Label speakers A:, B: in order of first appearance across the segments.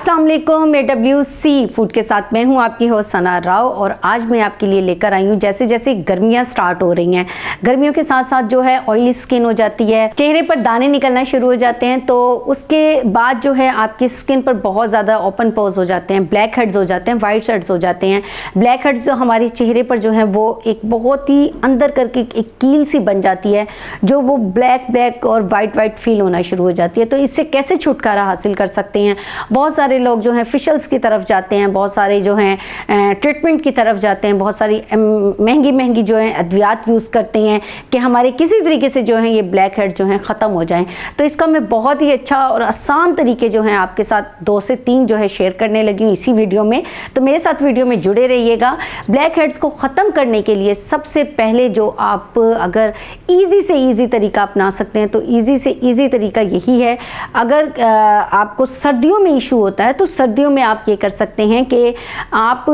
A: अस्सलाम वालेकुम। AWC food के साथ मैं हूं आपकी होस्ट सना राव और आज मैं आपके लिए लेकर आई हूं जैसे जैसे गर्मियां स्टार्ट हो रही हैं, गर्मियों के साथ साथ जो है ऑयली स्किन हो जाती है, चेहरे पर दाने निकलना शुरू हो जाते हैं। तो उसके बाद जो है आपकी स्किन पर बहुत ज़्यादा ओपन पोर्स हो जाते हैं, ब्लैक हेड्स हो जाते हैं, वाइट हेड्स हो जाते हैं। ब्लैक हेड्स जो हमारे चेहरे पर जो है वो एक बहुत ही अंदर करके एक कील सी बन जाती है, जो वो ब्लैक और वाइट फील होना शुरू हो जाती है। तो इससे कैसे छुटकारा हासिल कर सकते हैं? बहुत सारे लोग जो हैं फेशियल्स की तरफ जाते हैं, बहुत सारे जो हैं ट्रीटमेंट की तरफ जाते हैं, बहुत सारी महंगी जो हैं अद्वियात यूज़ करते हैं कि हमारे किसी तरीके से जो है ये ब्लैक हेड जो हैं ख़त्म हो जाएं। तो इसका मैं बहुत ही अच्छा और आसान तरीके जो हैं आपके साथ 2 से 3 जो है शेयर करने लगी हूँ इसी वीडियो में। तो मेरे साथ वीडियो में जुड़े रहिएगा। ब्लैक हेड्स को ख़त्म करने के लिए सबसे पहले जो आप अगर ईजी से ईजी तरीका अपना सकते हैं तो ईजी से ईजी तरीका यही है। अगर आपको सर्दियों में इशू होता है तो सर्दियों में आप ये कर सकते हैं कि आप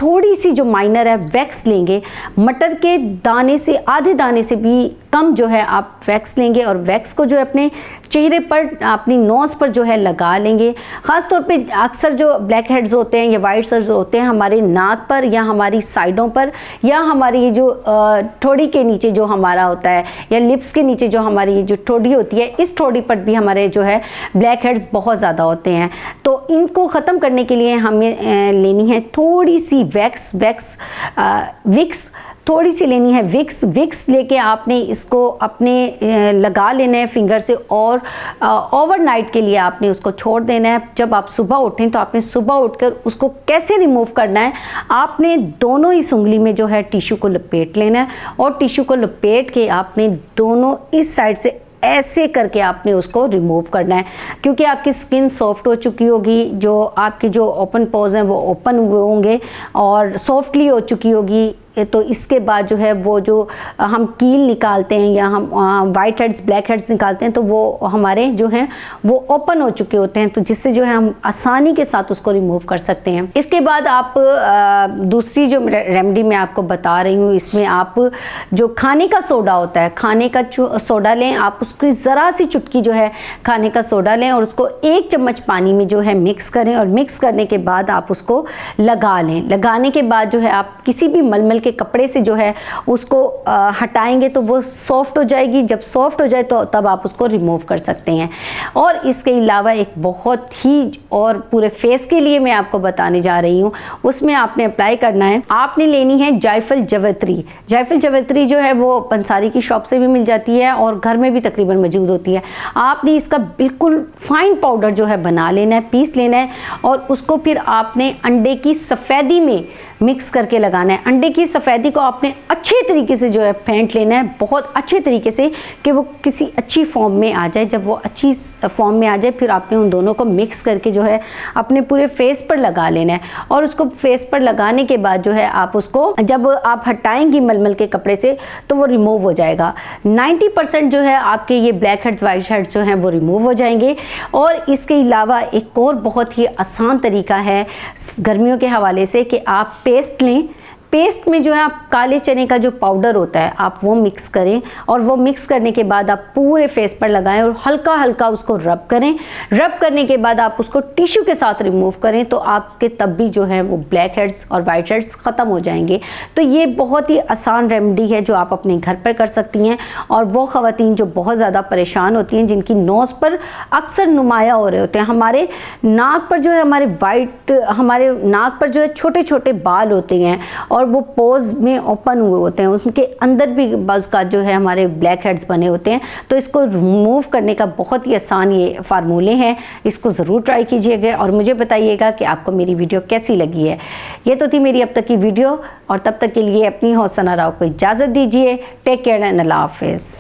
A: थोड़ी सी जो माइनर है वैक्स लेंगे, मटर के दाने से आधे दाने से भी कम जो है आप वैक्स लेंगे और वैक्स को जो है अपने चेहरे पर, अपनी नोज़ पर जो है लगा लेंगे। ख़ास तौर पे अक्सर जो ब्लैक हेड्स होते हैं या वाइट हेड्स होते हैं हमारे नाक पर या हमारी साइडों पर या हमारी जो ठोड़ी के नीचे जो हमारा होता है या लिप्स के नीचे जो हमारी जो ठोड़ी होती है, इस ठोड़ी पर भी हमारे जो है ब्लैक हेड्स बहुत ज़्यादा होते हैं। तो इनको ख़त्म करने के लिए हमें लेनी है थोड़ी सी विक्स थोड़ी सी लेनी है विक्स लेके आपने इसको अपने लगा लेना है फिंगर से और ओवरनाइट के लिए आपने उसको छोड़ देना है। जब आप सुबह उठें तो आपने सुबह उठकर उसको कैसे रिमूव करना है, आपने दोनों ही उंगली में जो है टिश्यू को लपेट लेना है और टिश्यू को लपेट के आपने दोनों इस साइड से ऐसे करके आपने उसको रिमूव करना है, क्योंकि आपकी स्किन सॉफ्ट हो चुकी होगी, जो आपके जो ओपन पोर्स हैं वो ओपन हुए होंगे और सॉफ्टली हो चुकी होगी। तो इसके बाद जो है वो जो हम कील निकालते हैं या हम वाइट हेड्स ब्लैक हेड्स निकालते हैं तो वो हमारे जो हैं वो ओपन हो चुके होते हैं, तो जिससे जो है हम आसानी के साथ उसको रिमूव कर सकते हैं। इसके बाद आप दूसरी जो रेमेडी मैं आपको बता रही हूँ, इसमें आप जो खाने का सोडा होता है, खाने का सोडा लें, आप उसकी ज़रा सी चुटकी जो है खाने का सोडा लें और उसको 1 चम्मच पानी में जो है मिक्स करें और मिक्स करने के बाद आप उसको लगा लें। लगाने के बाद जो है आप किसी भी मलमल के कपड़े से जो है उसको हटाएंगे तो वो सॉफ्ट हो जाएगी। जब सॉफ्ट हो जाए तो तब आप उसको रिमूव कर सकते हैं। और इसके अलावा एक बहुत ही और पूरे फेस के लिए मैं आपको बताने जा रही हूँ, उसमें आपने अप्लाई करना है, आपने लेनी है जायफल जावित्री। जायफल जावित्री जो है वो पंसारी की शॉप से भी मिल जाती है और घर में भी तकरीबन मौजूद होती है। आपने इसका बिल्कुल फाइन पाउडर जो है बना लेना है, पीस लेना है और उसको फिर आपने अंडे की सफ़ेदी में मिक्स करके लगाना है। अंडे की सफ़ेदी को आपने अच्छे तरीके से जो है फेंट लेना है, बहुत अच्छे तरीके से कि वो किसी अच्छी फॉर्म में आ जाए। जब वो अच्छी फॉर्म में आ जाए फिर आपने उन दोनों को मिक्स करके जो है अपने पूरे फेस पर लगा लेना है और उसको फेस पर लगाने के बाद जो है आप उसको जब आप हटाएंगी मलमल के कपड़े से तो वो रिमूव हो जाएगा। 90% जो है आपके ये ब्लैक हेड्स वाइट हेड्स जो हैं वो रिमूव हो जाएंगे। और इसके अलावा एक और बहुत ही आसान तरीका है गर्मियों के हवाले से कि आप पेस्ट लें। पेस्ट में जो है आप काले चने का जो पाउडर होता है आप वो मिक्स करें और वो मिक्स करने के बाद आप पूरे फेस पर लगाएं और हल्का हल्का उसको रब करें। रब करने के बाद आप उसको टिश्यू के साथ रिमूव करें तो आपके तब भी जो है वो ब्लैक हेड्स और वाइट हेड्स ख़त्म हो जाएंगे। तो ये बहुत ही आसान रेमेडी है जो आप अपने घर पर कर सकती हैं। और वो ख़वातीन जो बहुत ज़्यादा परेशान होती हैं, जिनकी नोज़ पर अक्सर नुमाया हो रहे होते हैं, हमारे नाक पर जो है हमारे नाक पर जो है छोटे छोटे बाल होते हैं और वो पोज में ओपन हुए होते हैं, उसके अंदर भी बज़ का जो है हमारे ब्लैक हेड्स बने होते हैं। तो इसको रिमूव करने का बहुत ही आसान ये फार्मूले हैं, इसको ज़रूर ट्राई कीजिएगा और मुझे बताइएगा कि आपको मेरी वीडियो कैसी लगी है। ये तो थी मेरी अब तक की वीडियो और तब तक के लिए अपनी होस्ट सना राव को इजाज़त दीजिए। टेक केयर एंड अल्लाह हाफ़िज़।